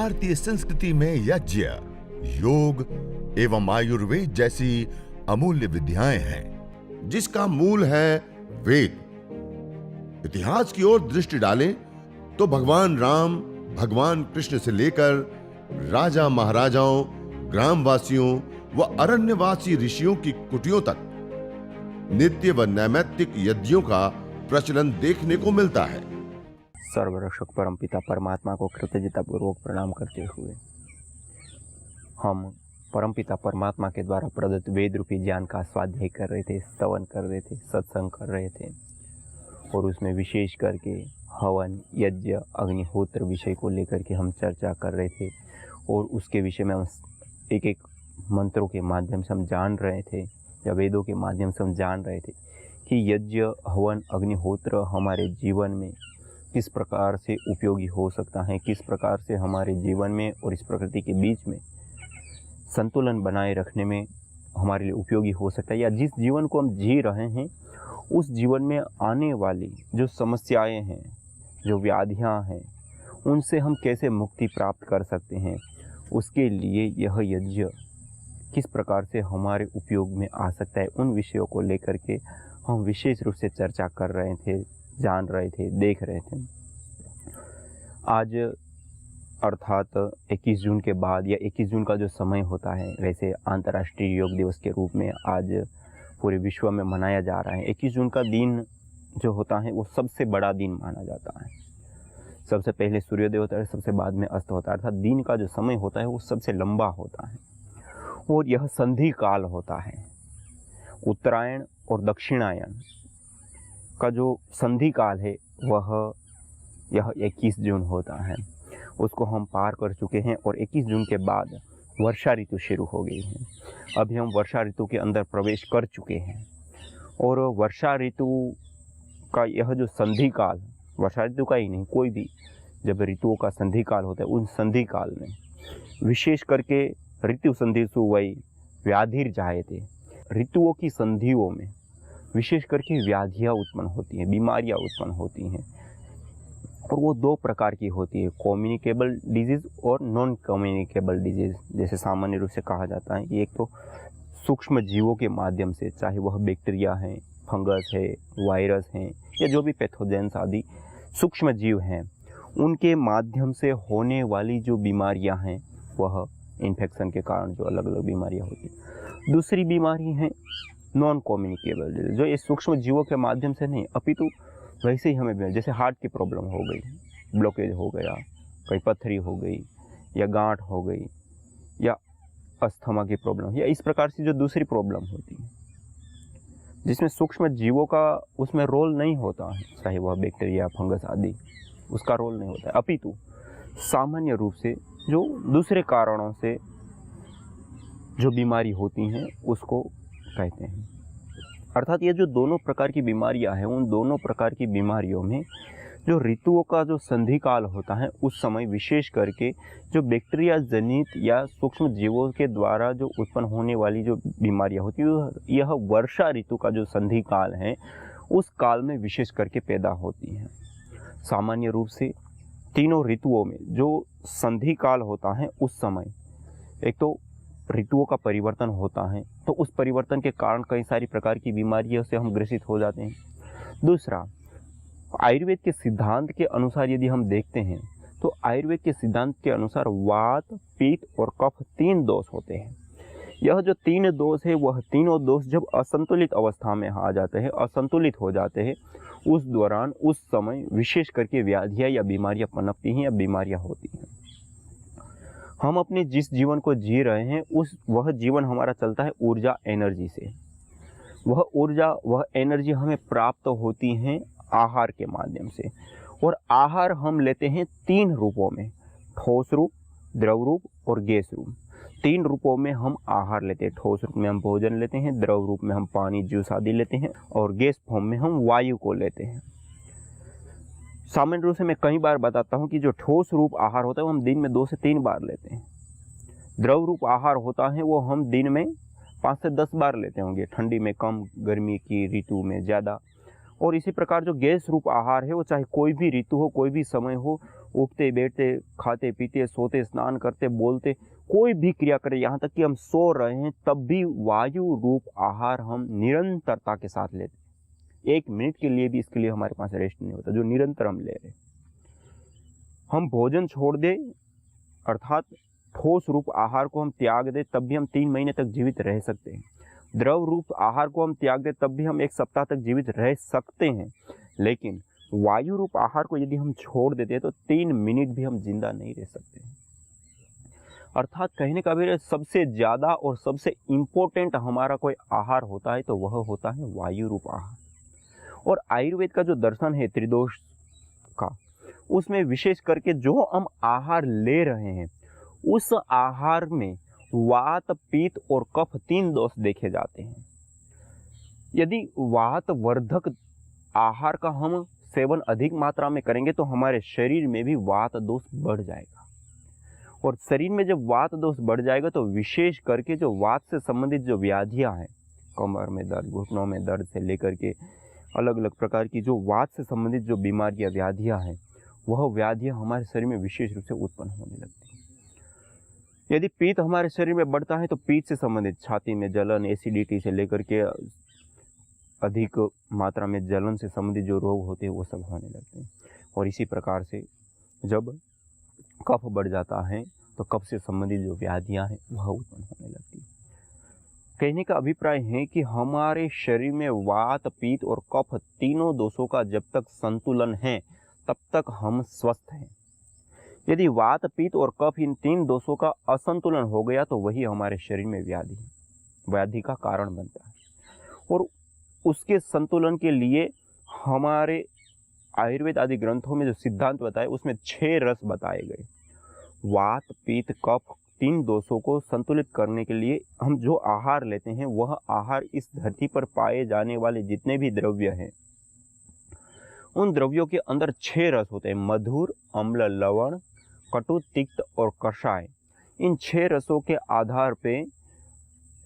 भारतीय संस्कृति में यज्ञ, योग एवं आयुर्वेद जैसी अमूल्य विद्याएं हैं, जिसका मूल है वेद। इतिहास की ओर दृष्टि डालें तो भगवान राम, भगवान कृष्ण से लेकर राजा महाराजाओं, ग्रामवासियों व अरण्यवासी ऋषियों की कुटियों तक नित्य व नैमित्तिक यज्ञों का प्रचलन देखने को मिलता है। सर्वरक्षक परमपिता परमात्मा को कृतज्ञता पूर्वक प्रणाम करते हुए हम परमपिता परमात्मा के द्वारा प्रदत्त वेद रूपी ज्ञान का स्वाध्याय कर रहे थे, स्तवन कर रहे थे, सत्संग कर रहे थे और उसमें विशेष करके हवन, यज्ञ, अग्निहोत्र विषय को लेकर के हम चर्चा कर रहे थे और उसके विषय में हम एक एक मंत्रों के माध्यम से हम जान रहे थे या वेदों के माध्यम से हम जान रहे थे कि यज्ञ, हवन, अग्निहोत्र हमारे जीवन में किस प्रकार से उपयोगी हो सकता है, किस प्रकार से हमारे जीवन में और इस प्रकृति के बीच में संतुलन बनाए रखने में हमारे लिए उपयोगी हो सकता है, या जिस जीवन को हम जी रहे हैं उस जीवन में आने वाली जो समस्याएं हैं, जो व्याधियां हैं, उनसे हम कैसे मुक्ति प्राप्त कर सकते हैं, उसके लिए यह यज्ञ किस प्रकार से हमारे उपयोग में आ सकता है, उन विषयों को लेकर के हम विशेष रूप से चर्चा कर रहे थे, जान रहे थे, देख रहे थे। आज अर्थात 21 जून के बाद या 21 जून का जो समय होता है, वैसे अंतर्राष्ट्रीय योग दिवस के रूप में आज पूरे विश्व में मनाया जा रहा है। 21 जून का दिन जो होता है वो सबसे बड़ा दिन माना जाता है। सबसे पहले सूर्योदय होता है, सबसे बाद में अस्त होता है, अर्थात दिन का जो समय होता है वो सबसे लंबा होता है और यह संधि काल होता है। उत्तरायण और दक्षिणायन का जो संधि काल है वह यह 21 जून होता है, उसको हम पार कर चुके हैं और 21 जून के बाद वर्षा ऋतु शुरू हो गई है। अभी हम वर्षा ऋतु के अंदर प्रवेश कर चुके हैं और वर्षा ऋतु का यह जो संधि काल, वर्षा ऋतु का ही नहीं, कोई भी जब ऋतुओं का संधि काल होता है, उन संधि काल में विशेष करके ऋतु संधिषु वै व्याधिर जायते, ऋतुओं की संधियों में विशेष करके व्याधियाँ उत्पन्न होती हैं, बीमारियाँ उत्पन्न होती हैं और वो दो प्रकार की होती है, कम्युनिकेबल डिजीज़ और नॉन कम्युनिकेबल डिजीज़। जैसे सामान्य रूप से कहा जाता है कि एक तो सूक्ष्म जीवों के माध्यम से, चाहे वह बैक्टीरिया हैं, फंगस है, वायरस हैं या जो भी पैथोजेंस आदि सूक्ष्म जीव हैं, उनके माध्यम से होने वाली जो बीमारियां हैं वह इन्फेक्शन के कारण जो अलग अलग बीमारियां होती हैं। दूसरी बीमारी है नॉन कम्युनिकेबल डिजीज, जो ये सूक्ष्म जीवों के माध्यम से नहीं अपितु वैसे ही हमें, जैसे हार्ट की प्रॉब्लम हो गई, ब्लॉकेज हो गया, कहीं पथरी हो गई या गांठ हो गई या अस्थमा की प्रॉब्लम, या इस प्रकार से जो दूसरी प्रॉब्लम होती है जिसमें सूक्ष्म जीवों का उसमें रोल नहीं होता है, चाहे वह बैक्टीरिया, फंगस आदि, उसका रोल नहीं होता है, अपितु सामान्य रूप से जो दूसरे कारणों से जो बीमारी होती हैं उसको कहते हैं। अर्थात ये जो दोनों प्रकार की बीमारियां हैं, उन दोनों प्रकार की बीमारियों में जो ऋतुओं का जो संधि काल होता है उस समय विशेष करके जो बैक्टीरिया जनित या सूक्ष्म जीवों के द्वारा जो उत्पन्न होने वाली जो बीमारियां होती है, यह वर्षा ऋतु का जो संधि काल है उस काल में विशेष करके पैदा होती हैं। सामान्य रूप से तीनों ऋतुओं में जो संधि काल होता है उस समय एक तो ऋतुओं का परिवर्तन होता है, तो उस परिवर्तन के कारण कई सारी प्रकार की बीमारियों से हम ग्रसित हो जाते हैं। दूसरा, आयुर्वेद के सिद्धांत के अनुसार यदि हम देखते हैं तो आयुर्वेद के सिद्धांत के अनुसार वात, पित्त और कफ 3 दोष होते हैं। यह जो 3 दोष है वह तीनों दोष जब असंतुलित अवस्था में आ जाते हैं, असंतुलित हो जाते हैं, उस दौरान उस समय विशेष करके व्याधियाँ या बीमारियाँ पनपती हैं या बीमारियाँ होती हैं। हम अपने जिस जीवन को जी रहे हैं वह जीवन हमारा चलता है ऊर्जा, एनर्जी से। वह ऊर्जा, वह एनर्जी हमें प्राप्त होती हैं आहार के माध्यम से, और आहार हम लेते हैं 3 रूपों में, ठोस रूप, द्रव रूप और गैस रूप। 3 रूपों में हम आहार लेते हैं। ठोस रूप में हम भोजन लेते हैं, द्रव रूप में हम पानी, जूस आदि लेते हैं और गैस फॉर्म में हम वायु को लेते हैं। सामान्य रूप से मैं कई बार बताता हूँ कि जो ठोस रूप आहार होता है वो हम दिन में 2 से 3 बार लेते हैं। द्रव रूप आहार होता है वो हम दिन में 5 से 10 बार लेते होंगे, ठंडी में कम, गर्मी की ऋतु में ज़्यादा। और इसी प्रकार जो गैस रूप आहार है वो चाहे कोई भी ऋतु हो, कोई भी समय हो, उठते बैठते, खाते पीते, सोते, स्नान करते, बोलते, कोई भी क्रिया करें, यहाँ तक कि हम सो रहे हैं तब भी वायु रूप आहार हम निरंतरता के साथ लेते हैं। 1 मिनट के लिए भी इसके लिए हमारे पास रेस्ट नहीं होता, जो निरंतर हम ले रहे हैं। हम भोजन छोड़ दें अर्थात ठोस रूप आहार को हम त्याग दें तब भी हम 3 महीने तक जीवित रह सकते हैं। द्रव रूप आहार को हम त्याग दें तब भी हम 1 सप्ताह तक जीवित रह सकते हैं। लेकिन वायु रूप आहार को यदि हम छोड़ देते हैं तो 3 मिनट भी हम जिंदा नहीं रह सकते हैं। अर्थात कहने का भी सबसे ज़्यादा और सबसे इम्पोर्टेंट हमारा कोई आहार होता है तो वह होता है वायु रूप आहार। और आयुर्वेद का जो दर्शन है त्रिदोष का, उसमें विशेष करके जो हम आहार ले रहे हैं उस आहार में वात, पित्त और कफ 3 दोष देखे जाते हैं। यदि वात वर्धक आहार का हम सेवन अधिक मात्रा में करेंगे तो हमारे शरीर में भी वात दोष बढ़ जाएगा। और शरीर में जब वात दोष बढ़ जाएगा तो विशेष करके जो वात से संबंधित जो व्याधियां हैं, कमर में दर्द, घुटनों में दर्द से लेकर के अलग अलग प्रकार की जो वात से संबंधित जो बीमारियां, व्याधियां हैं, वह व्याधियां हमारे शरीर में विशेष रूप से उत्पन्न होने लगती हैं। यदि पित्त हमारे शरीर में बढ़ता है तो पित्त से संबंधित छाती में जलन, एसिडिटी से लेकर के अधिक मात्रा में जलन से संबंधित जो रोग होते हैं वो सब होने लगते हैं। और इसी प्रकार से जब कफ बढ़ जाता है तो कफ से संबंधित जो व्याधियां हैं वह उत्पन्न होने लगती है। कहने का अभिप्राय है कि हमारे शरीर में वात, पित्त और कफ तीनों दोषों का जब तक संतुलन है तब तक हम स्वस्थ हैं। यदि वात, पित्त और कफ इन 3 दोषों का असंतुलन हो गया तो वही हमारे शरीर में व्याधि का कारण बनता है। और उसके संतुलन के लिए हमारे आयुर्वेद आदि ग्रंथों में जो सिद्धांत बताए उसमें 6 रस बताए गए। वात, पित्त, कफ 3 दोषों को संतुलित करने के लिए हम जो आहार लेते हैं वह आहार इस धरती पर पाए जाने वाले जितने भी द्रव्य हैं उन द्रव्यों के अंदर 6 रस होते हैं। मधुर, अम्ल, लवण, कटु, तिक्त और कषाय। इन 6 रसों के आधार पे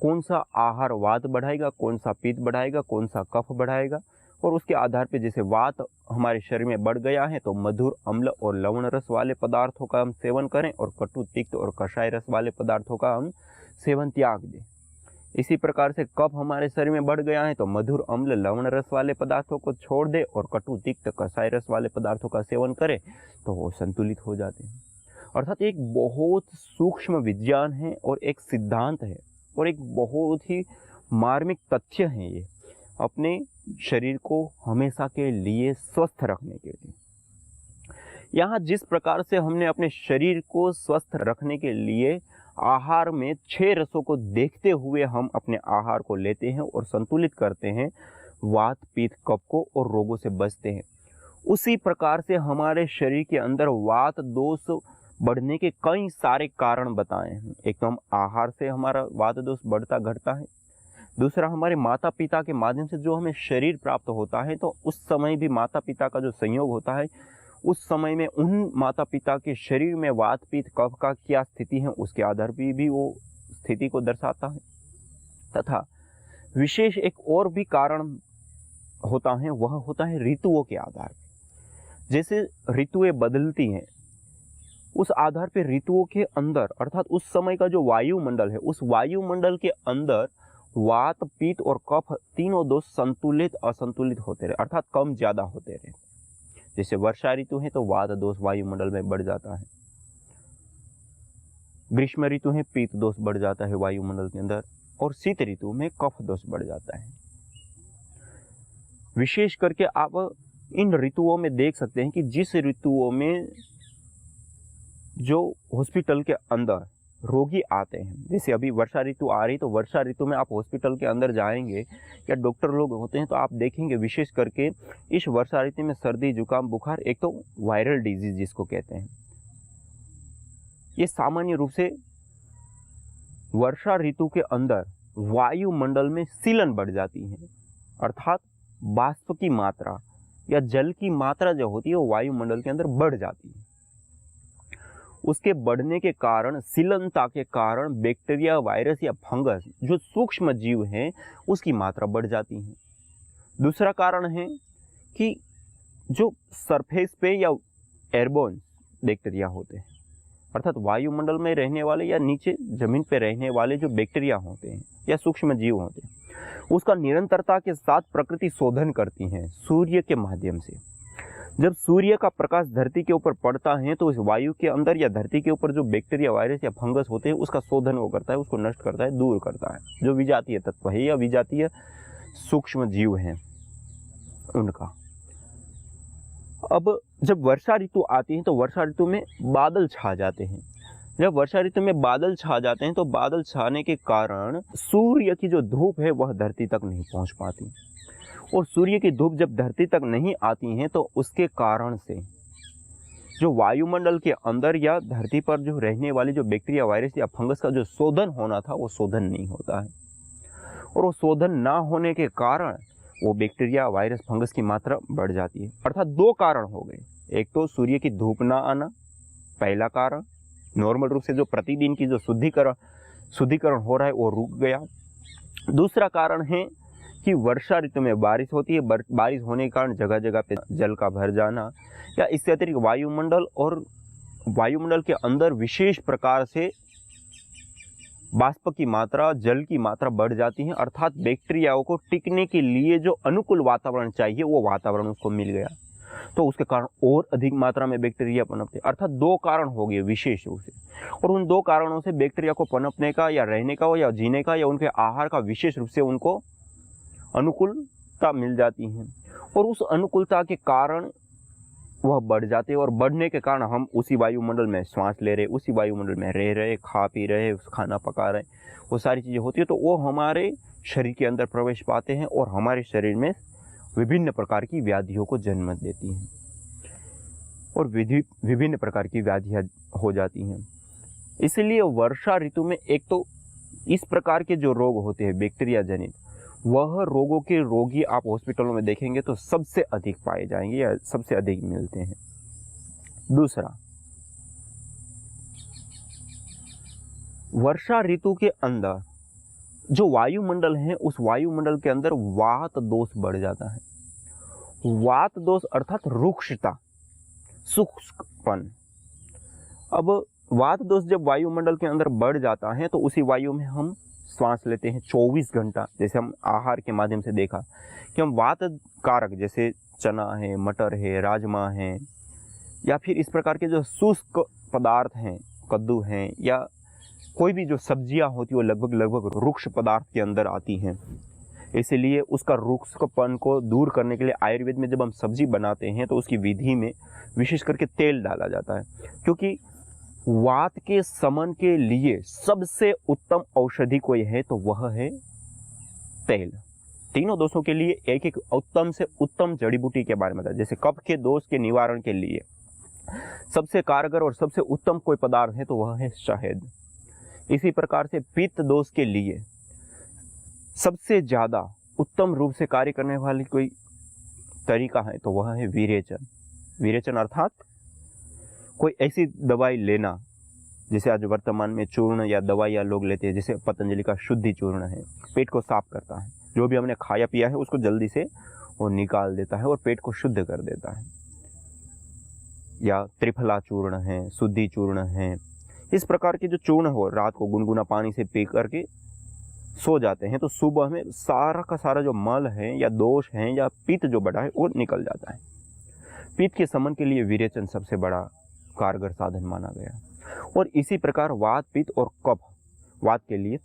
कौन सा आहार वात बढ़ाएगा, कौन सा पित्त बढ़ाएगा, कौन सा कफ बढ़ाएगा, और उसके आधार पे जैसे वात हमारे शरीर में बढ़ गया है तो मधुर, अम्ल और लवण रस वाले पदार्थों का हम सेवन करें और कटु, तिक्त और कषाय रस वाले पदार्थों का हम सेवन त्याग दें। इसी प्रकार से कफ हमारे शरीर में बढ़ गया है तो मधुर, अम्ल, लवण रस वाले पदार्थों को छोड़ दे और कटु, तिक्त, कषाय रस वाले पदार्थों का सेवन करें तो वो संतुलित हो जाते हैं। अर्थात एक बहुत सूक्ष्म विज्ञान है और एक सिद्धांत है और एक बहुत ही मार्मिक तथ्य है ये अपने शरीर को हमेशा के लिए स्वस्थ रखने के लिए। यहाँ जिस प्रकार से हमने अपने शरीर को स्वस्थ रखने के लिए आहार में 6 रसों को देखते हुए हम अपने आहार को लेते हैं और संतुलित करते हैं, वात, पित्त, कफ को, और रोगों से बचते हैं, उसी प्रकार से हमारे शरीर के अंदर वात दोष बढ़ने के कई सारे कारण बताए हैं। एक तो हम आहार से हमारा वात दोष बढ़ता घटता है, दूसरा हमारे माता पिता के माध्यम से जो हमें शरीर प्राप्त होता है तो उस समय भी माता पिता का जो संयोग होता है उस समय में उन माता पिता के शरीर में वात, पित्त, कफ का क्या स्थिति है उसके आधार पर भी वो स्थिति को दर्शाता है। तथा विशेष एक और भी कारण होता है, वह होता है ऋतुओं के आधार पर। जैसे ऋतुएं बदलती हैं उस आधार पर ऋतुओं के अंदर अर्थात उस समय का जो वायुमंडल है उस वायुमंडल के अंदर वात, पित्त और कफ तीनों दोष संतुलित असंतुलित होते रहे, अर्थात कम ज्यादा होते रहे। जैसे वर्षा ऋतु है तो वात दोष वायुमंडल में बढ़ जाता है, ग्रीष्म ऋतु है पित्त दोष बढ़ जाता है वायुमंडल के अंदर, और शीत ऋतु में कफ दोष बढ़ जाता है। विशेष करके आप इन ऋतुओं में देख सकते हैं कि जिस ऋतुओं में जो हॉस्पिटल के अंदर रोगी आते हैं, जैसे अभी वर्षा ऋतु आ रही तो वर्षा ऋतु में आप हॉस्पिटल के अंदर जाएंगे या डॉक्टर लोग होते हैं तो आप देखेंगे विशेष करके इस वर्षा ऋतु में सर्दी, जुकाम, बुखार, एक तो वायरल डिजीज जिसको कहते हैं, ये सामान्य रूप से वर्षा ऋतु के अंदर वायुमंडल में सीलन बढ़ जाती है, अर्थात बाष्प की मात्रा या जल की मात्रा जो होती है वो वायुमंडल के अंदर बढ़ जाती है। उसके बढ़ने के कारण, सीलनता के कारण बैक्टीरिया, वायरस या फंगस जो सूक्ष्म जीव हैं उसकी मात्रा बढ़ जाती है। दूसरा कारण है कि जो सरफेस पे या एयरबोर्न बैक्टीरिया होते हैं, अर्थात वायुमंडल में रहने वाले या नीचे जमीन पे रहने वाले जो बैक्टीरिया होते हैं या सूक्ष्म जीव होते हैं, उसका निरंतरता के साथ प्रकृति शोधन करती है सूर्य के माध्यम से। जब सूर्य का प्रकाश धरती के ऊपर पड़ता है तो इस वायु के अंदर या धरती के ऊपर जो बैक्टीरिया, वायरस या फंगस होते हैं उसका शोधन वो करता है, उसको नष्ट करता है, दूर करता है। जो विजातीय तत्व है या विजातीय सूक्ष्म जीव हैं उनका। अब जब वर्षा ऋतु आती है तो वर्षा ऋतु में बादल छा जाते हैं। जब वर्षा ऋतु में बादल छा जाते हैं तो बादल छाने के कारण सूर्य की जो धूप है वह धरती तक नहीं पहुंच पाती, और सूर्य की धूप जब धरती तक नहीं आती है तो उसके कारण से जो वायुमंडल के अंदर या धरती पर जो रहने वाली जो बैक्टीरिया, वायरस या फंगस का जो शोधन होना था वो शोधन नहीं होता है, और वो शोधन ना होने के कारण वो बैक्टीरिया, वायरस, फंगस की मात्रा बढ़ जाती है। अर्थात दो कारण हो गए, एक तो सूर्य की धूप ना आना, पहला कारण, नॉर्मल रूप से जो प्रतिदिन की जो शुद्धिकरण हो रहा है वो रुक गया। दूसरा कारण है कि वर्षा ऋतु में बारिश होती है, बारिश होने के कारण जगह जगह पे जल का भर जाना, या इससे अतिरिक्त वायुमंडल के अंदर विशेष प्रकार से बाष्प की मात्रा, जल की मात्रा बढ़ जाती है, अर्थात बैक्टीरियाओं को टिकने के लिए जो अनुकूल वातावरण चाहिए वो वातावरण उसको मिल गया, तो उसके कारण और अधिक मात्रा में बैक्टीरिया पनपते। अर्थात दो कारण हो गए विशेष रूप से, और उन दो कारणों से बैक्टीरिया को पनपने का या रहने का या जीने का या उनके आहार का विशेष रूप से उनको अनुकूलता मिल जाती है, और उस अनुकूलता के कारण वह बढ़ जाते हैं, और बढ़ने के कारण हम उसी वायुमंडल में श्वास ले रहे, उसी वायुमंडल में रह रहे, खा पी रहे, खाना पका रहे, वो सारी चीज़ें होती है, तो वो हमारे शरीर के अंदर प्रवेश पाते हैं और हमारे शरीर में विभिन्न प्रकार की व्याधियों को जन्म देती हैं, और विभिन्न प्रकार की व्याधियाँ हो जाती हैं। इसलिए वर्षा ऋतु में एक तो इस प्रकार के जो रोग होते हैं बैक्टीरिया जनित, वह रोगों के रोगी आप हॉस्पिटलों में देखेंगे तो सबसे अधिक पाए जाएंगे या सबसे अधिक मिलते हैं। दूसरा, वर्षा ऋतु के अंदर जो वायुमंडल है उस वायुमंडल के अंदर वात दोष बढ़ जाता है। वात दोष अर्थात रुक्षता, शुष्कपन। अब वात दोष जब वायुमंडल के अंदर बढ़ जाता है तो उसी वायु में हम श्वास लेते हैं 24 घंटा। जैसे हम आहार के माध्यम से देखा कि हम वात कारक जैसे चना है, मटर है, राजमा है, या फिर इस प्रकार के जो शुष्क पदार्थ हैं, कद्दू हैं, या कोई भी जो सब्जियां होती है वो लगभग रुक्ष पदार्थ के अंदर आती हैं। इसलिए उसका रुक्षपन को दूर करने के लिए आयुर्वेद में जब हम सब्जी बनाते हैं तो उसकी विधि में विशेष करके तेल डाला जाता है, क्योंकि वात के समन के लिए सबसे उत्तम औषधि कोई है तो वह है तेल। तीनों दोषों के लिए एक एक उत्तम से उत्तम जड़ी बूटी के बारे में बताया। जैसे कफ के दोष के निवारण के लिए सबसे कारगर और सबसे उत्तम कोई पदार्थ है तो वह है शहद। इसी प्रकार से पित्त दोष के लिए सबसे ज्यादा उत्तम रूप से कार्य करने वाली कोई तरीका है तो वह है विरेचन। विरेचन अर्थात कोई ऐसी दवाई लेना, जैसे आज वर्तमान में चूर्ण या दवाइयाँ लोग लेते हैं, जैसे पतंजलि का शुद्धि चूर्ण है, पेट को साफ करता है, जो भी हमने खाया पिया है उसको जल्दी से वो निकाल देता है और पेट को शुद्ध कर देता है। या त्रिफला चूर्ण है, शुद्धि चूर्ण है, इस प्रकार के जो चूर्ण हो रात को गुनगुना पानी से पी करके सो जाते हैं तो सुबह में सारा का सारा जो मल है या दोष है या पित्त जो बढ़ा है वो निकल जाता है। पित्त के समन के लिए विरेचन सबसे बड़ा कारगर साधन माना गया। और इसी प्रकार वात, पित्त और कफ, वात के लिए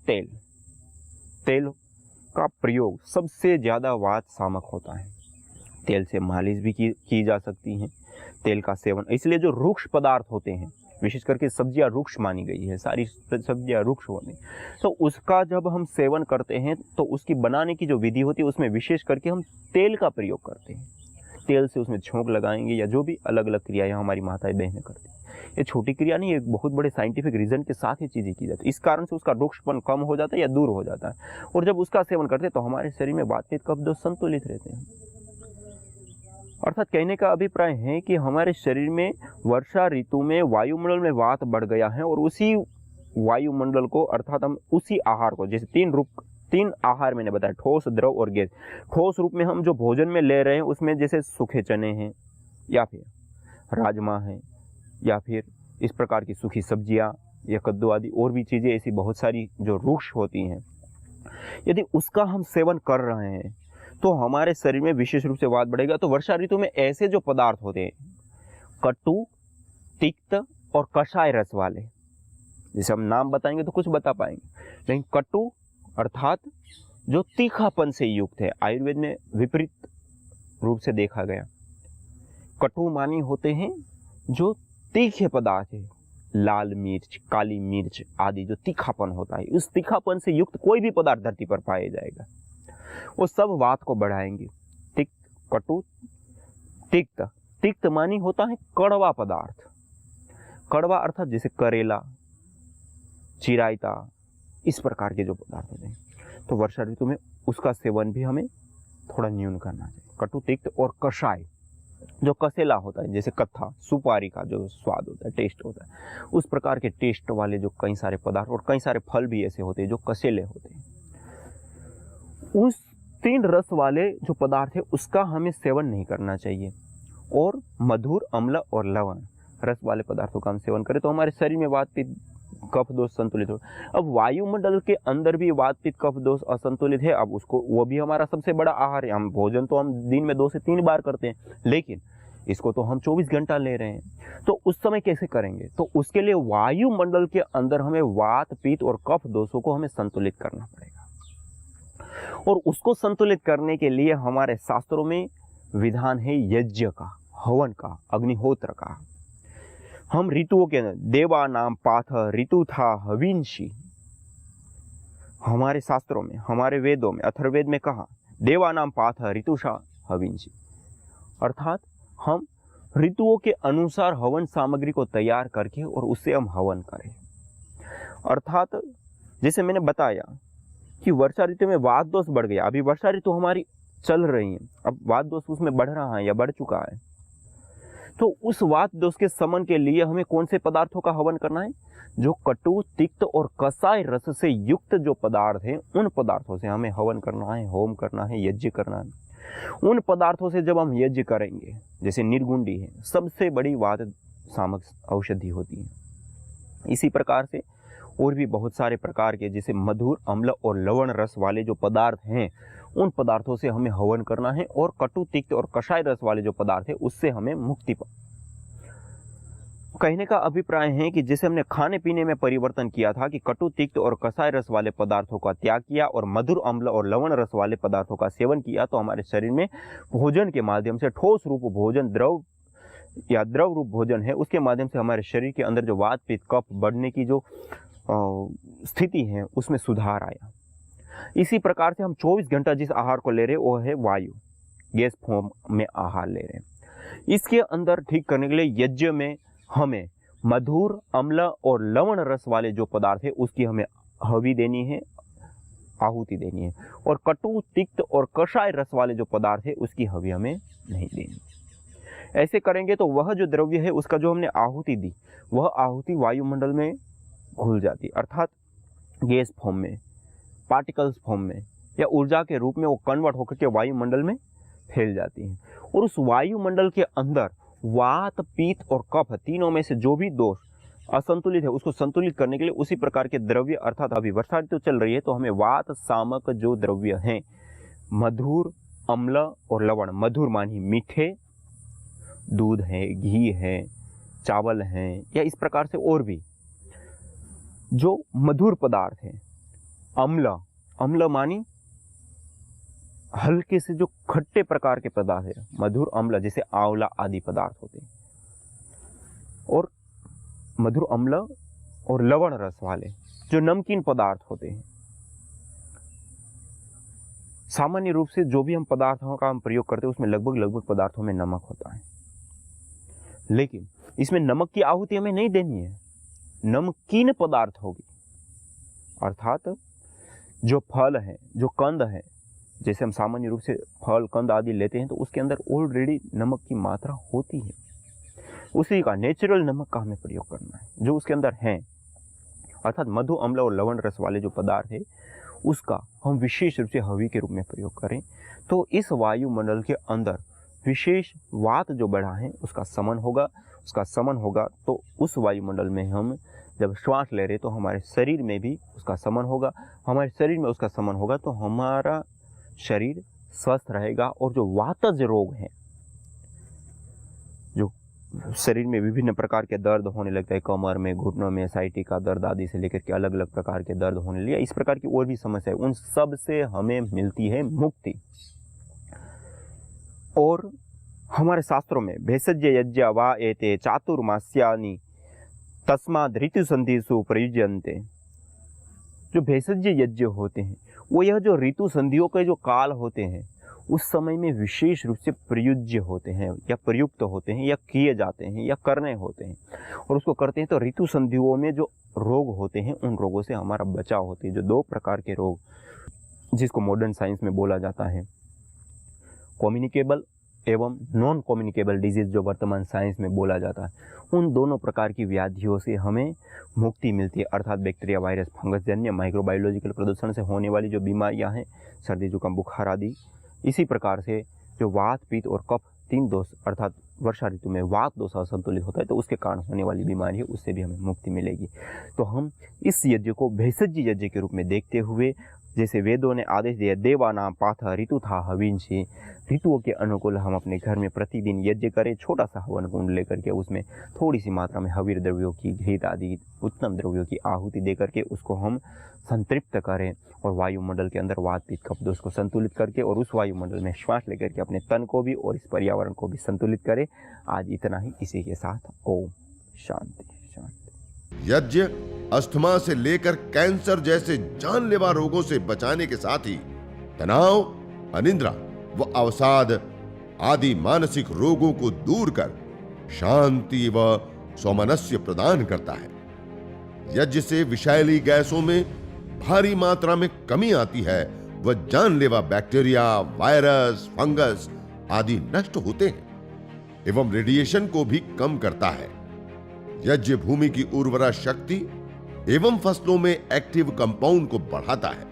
तेल का प्रयोग सबसे ज्यादा वात सामक होता है। तेल से मालिश भी की जा सकती है, तेल का सेवन। इसलिए जो रुक्ष पदार्थ होते हैं, विशेष करके सब्जियां रुक्ष मानी गई है, सारी सब्जियां रुक्ष होती हैं, तो उसका जब हम सेवन करते हैं तो उसकी बनाने की जो विधि होती है उसमें विशेष करके हम तेल का प्रयोग करते हैं। तेल से उसमें छोंक लगाएंगे या जो भी अलग अलग क्रियाएं हमारी माताएं बहनें करती हैं। ये छोटी क्रिया नहीं, एक बहुत बड़े साइंटिफिक रीजन के साथ ही चीज़ें की जाती है। इस कारण से उसका रुक्षपन कम हो जाता है या दूर हो जाता है, और जब उसका सेवन करते हैं तो हमारे शरीर में वात, पित्त, कफ दोष संतुलित रहते हैं। अर्थात कहने का अभिप्राय है कि हमारे शरीर में वर्षा ऋतु में वायुमंडल में वात बढ़ गया है, और उसी वायुमंडल को अर्थात हम उसी आहार को, जैसे तीन आहार मैंने बताया, ठोस, द्रव और गैस। ठोस रूप में हम जो भोजन में ले रहे हैं उसमें जैसे सूखे चने हैं या फिर राजमा है या फिर इस प्रकार की सूखी सब्जियां या कद्दू आदि और भी चीज़ें ऐसी बहुत सारी जो वृक्ष होती हैं, यदि उसका हम सेवन कर रहे हैं तो हमारे शरीर में विशेष रूप से वात बढ़ेगा। तो वर्षा ऋतु में ऐसे जो पदार्थ होते हैं कटु, तिक्त और कषाय रस वाले, जैसे हम नाम बताएंगे तो कुछ बता पाएंगे, लेकिन कटु अर्थात जो तीखापन से युक्त है, आयुर्वेद में विपरीत रूप से देखा गया। कटु मानी होते हैं जो तीखे पदार्थ है, लाल मिर्च, काली मिर्च आदि जो तीखापन होता है, उस तीखापन से युक्त कोई भी पदार्थ धरती पर पाया जाएगा वो सब वात को बढ़ाएंगे। तिक्त, कटु, तिक्त। तिक्त मानी होता है कड़वा पदार्थ। कड़वा अर्थात जैसे करेला, चिरायता, इस प्रकार के जो पदार्थ होते हैं, तो वर्षा ऋतु में उसका सेवन भी हमें थोड़ा न्यून करना चाहिए। कटु, तिक्त और कषाय जो कसेला होता है, जैसे कत्था, सुपारी का जो स्वाद होता है, टेस्ट होता है, उस प्रकार के टेस्ट वाले जो कई सारे पदार्थ और कई सारे फल भी ऐसे होते हैं जो कसेले होते हैं, उस 3 रस वाले जो पदार्थ है उसका हमें सेवन नहीं करना चाहिए। और मधुर, अम्ल और लवण रस वाले पदार्थों का हम सेवन करें तो हमारे शरीर में वात, पित्त, कफ दोष संतुलित हो। अब वायुमंडल के अंदर भी वात, पित्त, कफ दोष असंतुलित है, अब उसको वो भी हमारा सबसे बड़ा आहार है। हम भोजन तो हम दिन में 2 से 3 बार करते हैं, लेकिन इसको तो हम 24 घंटा ले रहे हैं, तो उस समय कैसे करेंगे? तो उसके लिए वायुमंडल के अंदर हमें वात, पित्त और कफ दोषों को हमें संतुलित करना पड़ेगा। और उसको संतुलित करने के लिए हमारे शास्त्रों में विधान है यज्ञ का, हवन का, अग्निहोत्र का। हम ऋतुओं के अंदर देवा नाम पाथ ऋतु था हविंशी, हमारे शास्त्रों में, हमारे वेदों में, अथर्ववेद में कहा देवा नाम पाथ ऋतुषा हविंशी, अर्थात हम ऋतुओं के अनुसार हवन सामग्री को तैयार करके और उससे हम हवन करें। अर्थात जैसे मैंने बताया कि वर्षा ऋतु में वात दोष बढ़ गया, अभी वर्षा ऋतु हमारी चल रही है, अब वात दोष उसमें बढ़ रहा है या बढ़ चुका है, तो उस वात दोष के समन के लिए हमें कौन से पदार्थों का हवन करना है? जो कटु, तिक्त और कसाय रस से युक्त जो पदार्थ है उन पदार्थों से हमें हवन करना है, होम करना है, यज्ञ करना है। उन पदार्थों से जब हम यज्ञ करेंगे, जैसे निर्गुंडी है, सबसे बड़ी वात सामक औषधि होती है। इसी प्रकार से और भी बहुत सारे प्रकार के जैसे मधुर, अम्ल और लवण रस वाले जो पदार्थ हैं उन पदार्थों से हमें हवन करना है। और कटु, तिक्त और कषाय रस वाले जो पदार्थ है उससे हमें मुक्ति कहने का अभिप्राय है कि जैसे हमने खाने पीने में परिवर्तन किया था कि कटु, तिक्त और कषाय रस वाले पदार्थों का त्याग किया और मधुर, अम्ल और लवण रस वाले पदार्थों का सेवन किया, तो हमारे शरीर में भोजन के माध्यम से ठोस रूप भोजन, द्रव या द्रव रूप भोजन है, उसके माध्यम से हमारे शरीर के अंदर जो वात, पित्त, कफ बढ़ने की जो स्थिति है उसमें सुधार आया। इसी प्रकार से हम 24 घंटा जिस आहार को ले रहे हैं वो है वायु, गैस फॉर्म में आहार ले रहे हैं। इसके अंदर ठीक करने के लिए यज्ञ में हमें मधुर, अम्ल और लवण रस वाले जो पदार्थ है उसकी हमें हवि देनी है, आहुति देनी है। और कटु, तिक्त और कषाय रस वाले जो पदार्थ है उसकी हवि हमें नहीं देनी। ऐसे करेंगे तो वह जो द्रव्य है उसका जो हमने आहुति दी वह आहुति वायुमंडल में घुल जाती, अर्थात गैस फॉर्म में, पार्टिकल्स फॉर्म में या ऊर्जा के रूप में वो कन्वर्ट होकर के वायुमंडल में फैल जाती है। और उस वायुमंडल के अंदर वात, पित्त और कफ तीनों में से जो भी दोष असंतुलित है उसको संतुलित करने के लिए उसी प्रकार के द्रव्य, अर्थात अभी वर्षा ऋतु चल रही है तो हमें वात सामक जो द्रव्य हैं, मधुर, अम्ल और लवण, मधुर मानी मीठे, दूध है, घी है, चावल हैं, या इस प्रकार से और भी जो मधुर पदार्थ है। अम्ल, अम्ल मानी हल्के से जो खट्टे प्रकार के पदार्थ है, मधुर, अम्ल, जैसे आंवला आदि पदार्थ होते हैं। और मधुर, अम्ल और लवण रस वाले जो नमकीन पदार्थ होते हैं। सामान्य रूप से जो भी हम पदार्थों का हम प्रयोग करते हैं उसमें लगभग पदार्थों में नमक होता है, लेकिन इसमें नमक की आहुति हमें नहीं देनी है, नमकीन पदार्थ होगी। अर्थात जो फल है, जो कंद है, जैसे हम सामान्य रूप से फल, कंद आदि लेते हैं तो उसके अंदर ऑलरेडी नमक की मात्रा होती है, उसी का नेचुरल नमक का हमें प्रयोग करना है जो उसके अंदर है। अर्थात मधु, अम्ल और लवण रस वाले जो पदार्थ है उसका हम विशेष रूप से हवि के रूप में प्रयोग करें तो इस वायुमंडल के अंदर विशेष वात जो बढ़ा है उसका समन होगा, उसका समन होगा तो उस वायुमंडल में हम जब श्वास ले रहे तो हमारे शरीर में भी उसका समन होगा, हमारे शरीर में उसका समन होगा तो हमारा शरीर स्वस्थ रहेगा। और जो वातज रोग हैं, जो शरीर में विभिन्न प्रकार के दर्द होने लगता है, कमर में, घुटनों में, साइटिका दर्द आदि से लेकर के अलग अलग प्रकार के दर्द होने लगे, इस प्रकार की और भी समस्या है, उन सब से हमें मिलती है मुक्ति। और हमारे शास्त्रों में भेषज यज्ञ वा एते चातुर्मास्यानि तस्माद् ऋतु संधिषु प्रयुज्यन्ते, जो भेषज यज्ञ होते हैं वो यह जो ऋतु संधियों के जो काल होते हैं उस समय में विशेष रूप से प्रयुज्य होते हैं या प्रयुक्त होते हैं या किए जाते हैं या करने होते हैं। और उसको करते हैं तो ऋतु संधियों में जो रोग होते हैं उन रोगों से हमारा बचाव होता है। जो 2 प्रकार के रोग जिसको मॉडर्न साइंस में बोला जाता है कम्युनिकेबल एवं नॉन कम्युनिकेबल डिजीज, जो वर्तमान साइंस में बोला जाता है, उन दोनों प्रकार की व्याधियों से हमें मुक्ति मिलती है। अर्थात बैक्टीरिया, वायरस, फंगस जन्य माइक्रोबायोलॉजिकल प्रदूषण से होने वाली जो बीमारियां हैं, सर्दी, जुकाम, बुखार आदि, इसी प्रकार से जो वात, पित्त और कफ 3 दोष, अर्थात वर्षा ऋतु में वात दोष असंतुलित होता है तो उसके कारण होने वाली बीमारी है, उससे भी हमें मुक्ति मिलेगी। तो हम इस यज्ञ को भेषज यज्ञ के रूप में देखते हुए, जैसे वेदों ने आदेश दिया देवानाम पाथ ऋतु था हविंशी, ऋतुओं के अनुकूल हम अपने घर में प्रतिदिन यज्ञ करें। छोटा सा हवन कुंड लेकर के उसमें थोड़ी सी मात्रा में हवीर द्रव्यों की, घृत आदि उत्तम द्रव्यों की आहुति दे करके उसको हम संतृप्त करें और वायुमंडल के अंदर वात, पित्त, कफ दोष को संतुलित करके और उस वायुमंडल में श्वास लेकर के अपने तन को भी और इस पर्यावरण को भी संतुलित करें। आज इतना ही, इसी के साथ ओम शांति शांति। यज्ञ अस्थमा से लेकर कैंसर जैसे जानलेवा रोगों से बचाने के साथ ही तनाव, अनिद्रा व अवसाद आदि मानसिक रोगों को दूर कर शांति व सौमनस्य प्रदान करता है। यज्ञ से विषैली गैसों में भारी मात्रा में कमी आती है व जानलेवा बैक्टीरिया, वायरस, फंगस आदि नष्ट होते हैं एवं रेडिएशन को भी कम करता है। यज्ञ भूमि की उर्वरा शक्ति एवं फसलों में एक्टिव कंपाउंड को बढ़ाता है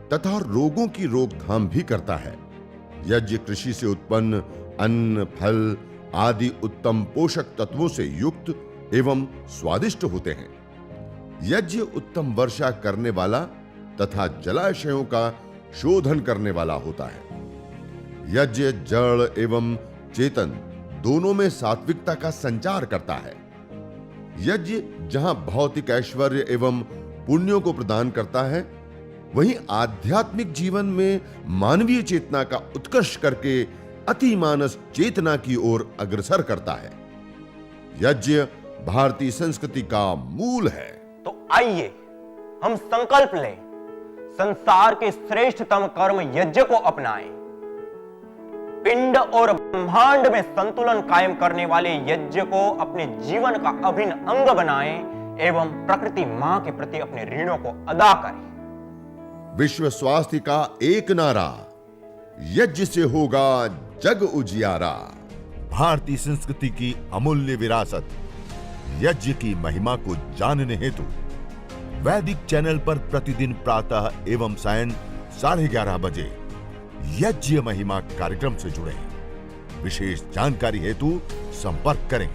तथा रोगों की रोकथाम भी करता है। यज्ञ कृषि से उत्पन्न अन्न, फल आदि उत्तम पोषक तत्वों से युक्त एवं स्वादिष्ट होते हैं। यज्ञ उत्तम वर्षा करने वाला तथा जलाशयों का शोधन करने वाला होता है। यज्ञ जड़ एवं चेतन दोनों में सात्विकता का संचार करता है। यज्ञ जहां भौतिक ऐश्वर्य एवं पुण्यों को प्रदान करता है, वहीं आध्यात्मिक जीवन में मानवीय चेतना का उत्कर्ष करके अतिमानस चेतना की ओर अग्रसर करता है। यज्ञ भारतीय संस्कृति का मूल है। तो आइए हम संकल्प लें, संसार के श्रेष्ठतम कर्म यज्ञ को अपनाएं। पिंड और ब्रह्मांड में संतुलन कायम करने वाले यज्ञ को अपने जीवन का अभिन्न अंग बनाएं एवं प्रकृति मां के प्रति अपने ऋणों को अदा करें। विश्व स्वास्थ्य का एक नारा, यज्ञ से होगा जग उजियारा। भारतीय संस्कृति की अमूल्य विरासत यज्ञ की महिमा को जानने हेतु वैदिक चैनल पर प्रतिदिन प्रातः एवं सायं 11:30 बजे यज्ञ महिमा कार्यक्रम से जुड़े। विशेष जानकारी हेतु संपर्क करें।